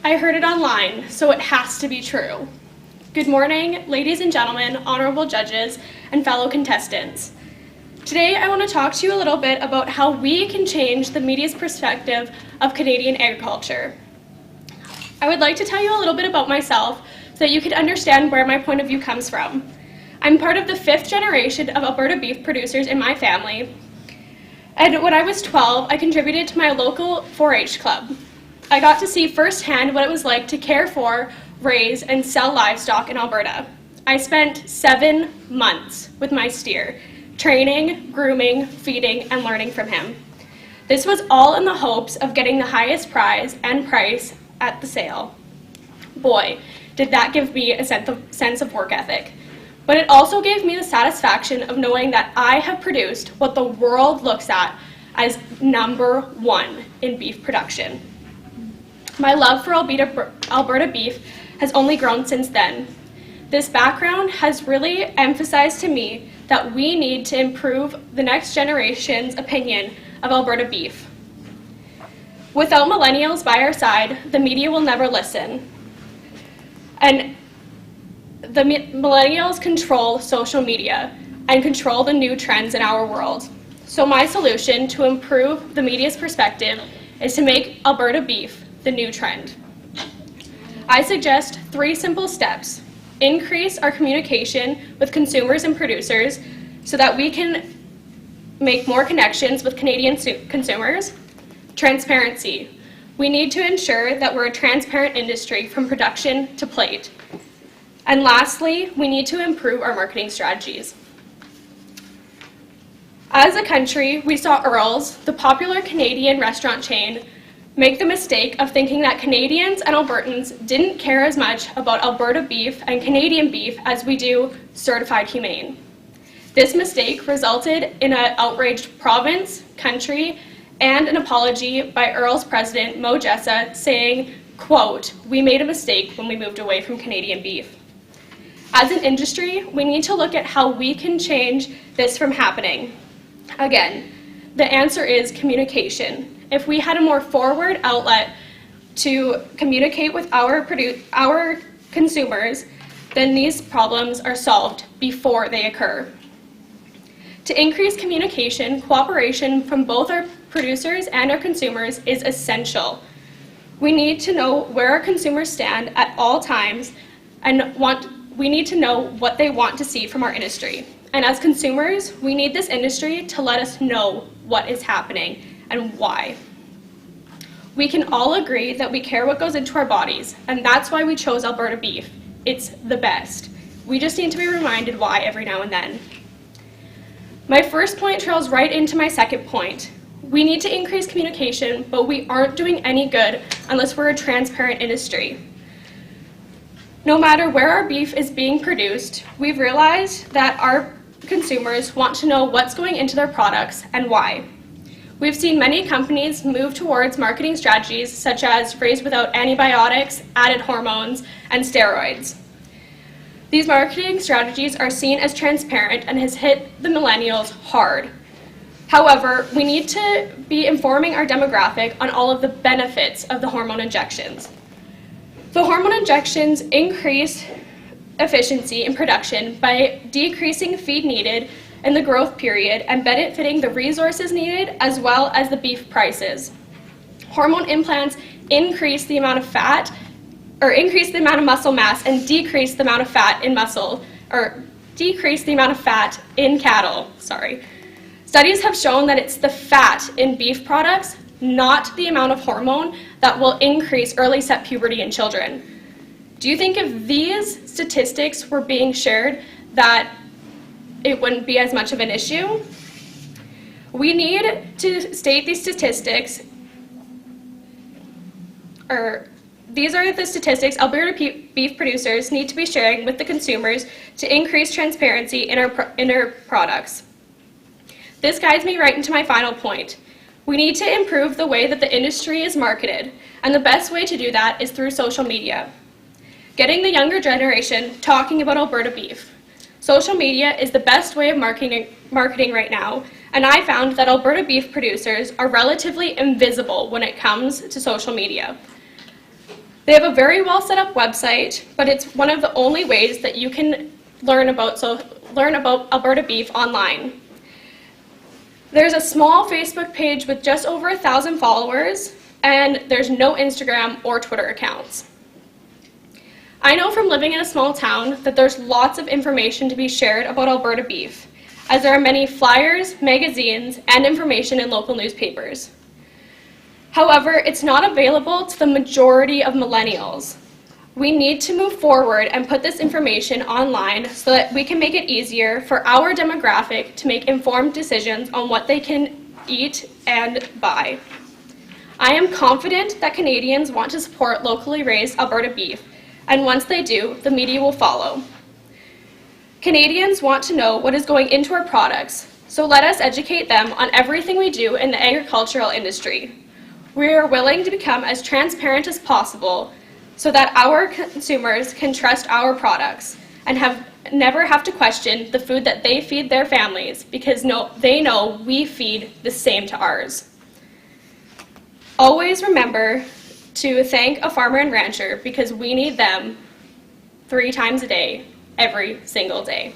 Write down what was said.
I heard it online, so it has to be true. Good morning, ladies and gentlemen, honorable judges, and fellow contestants. Today, I want to talk to you a little bit about how we can change the media's perspective of Canadian agriculture. I would like to tell you a little bit about myself so that you can understand where my point of view comes from. I'm part of the 5th generation of Alberta beef producers in my family, and when I was 12, I contributed to my local 4-H club. I got to see firsthand what it was like to care for, raise, and sell livestock in Alberta. I spent 7 months with my steer, training, grooming, feeding, and learning from him. This was all in the hopes of getting the highest prize and price at the sale. Boy, did that give me a sense of work ethic. But it also gave me the satisfaction of knowing that I have produced what the world looks at as #1 in beef production. My love for Alberta beef has only grown since then. This background has really emphasized to me that we need to improve the next generation's opinion of Alberta beef. Without millennials by our side, the media will never listen. And the millennials control social media and control the new trends in our world. So my solution to improve the media's perspective is to make Alberta beef the new trend. I suggest 3 simple steps. Increase our communication with consumers and producers so that we can make more connections with Canadian consumers. Transparency. We need to ensure that we're a transparent industry from production to plate. And lastly, we need to improve our marketing strategies. As a country, we saw Earl's, the popular Canadian restaurant chain, make the mistake of thinking that Canadians and Albertans didn't care as much about Alberta beef and Canadian beef as we do certified humane. This mistake resulted in an outraged province, country, and an apology by Earl's president, Mo Jessa, saying, quote, "We made a mistake when we moved away from Canadian beef." As an industry, we need to look at how we can change this from happening. Again, the answer is communication. If we had a more forward outlet to communicate with our consumers, then these problems are solved before they occur. To increase communication, cooperation from both our producers and our consumers is essential. We need to know where our consumers stand at all times, and we need to know what they want to see from our industry. And as consumers, we need this industry to let us know what is happening and why. We can all agree that we care what goes into our bodies, and that's why we chose Alberta beef. It's the best. We just need to be reminded why every now and then. My first point trails right into my second point. We need to increase communication, but we aren't doing any good unless we're a transparent industry. No matter where our beef is being produced, we've realized that our consumers want to know what's going into their products and why. We've seen many companies move towards marketing strategies such as raised without antibiotics, added hormones, and steroids. These marketing strategies are seen as transparent and has hit the millennials hard. However, we need to be informing our demographic on all of the benefits of the hormone injections. The hormone injections increase efficiency in production by decreasing feed needed in the growth period and benefiting the resources needed as well as the beef prices. Hormone implants increase the amount of fat, or increase the amount of muscle mass and decrease the amount of fat in muscle, or decrease the amount of fat in cattle, sorry. Studies have shown that it's the fat in beef products, not the amount of hormone, that will increase early set puberty in children. Do you think if these statistics were being shared that it wouldn't be as much of an issue? We need to state these statistics, these are the statistics Alberta beef producers need to be sharing with the consumers to increase transparency in our products. This guides me right into my final point. We need to improve the way that the industry is marketed, and the best way to do that is through social media. Getting the younger generation talking about Alberta beef. Social media is the best way of marketing right now, and I found that Alberta beef producers are relatively invisible when it comes to social media. They have a very well set up website, but it's one of the only ways that you can learn about Alberta beef online. There's a small Facebook page with just over 1,000 followers, and there's no Instagram or Twitter accounts. I know from living in a small town that there's lots of information to be shared about Alberta beef, as there are many flyers, magazines, and information in local newspapers. However, it's not available to the majority of millennials. We need to move forward and put this information online so that we can make it easier for our demographic to make informed decisions on what they can eat and buy. I am confident that Canadians want to support locally raised Alberta beef, and once they do, the media will follow. Canadians want to know what is going into our products, so let us educate them on everything we do in the agricultural industry. We are willing to become as transparent as possible so that our consumers can trust our products and never have to question the food that they feed their families, because they know we feed the same to ours. Always remember to thank a farmer and rancher, because we need them 3 times a day, every single day.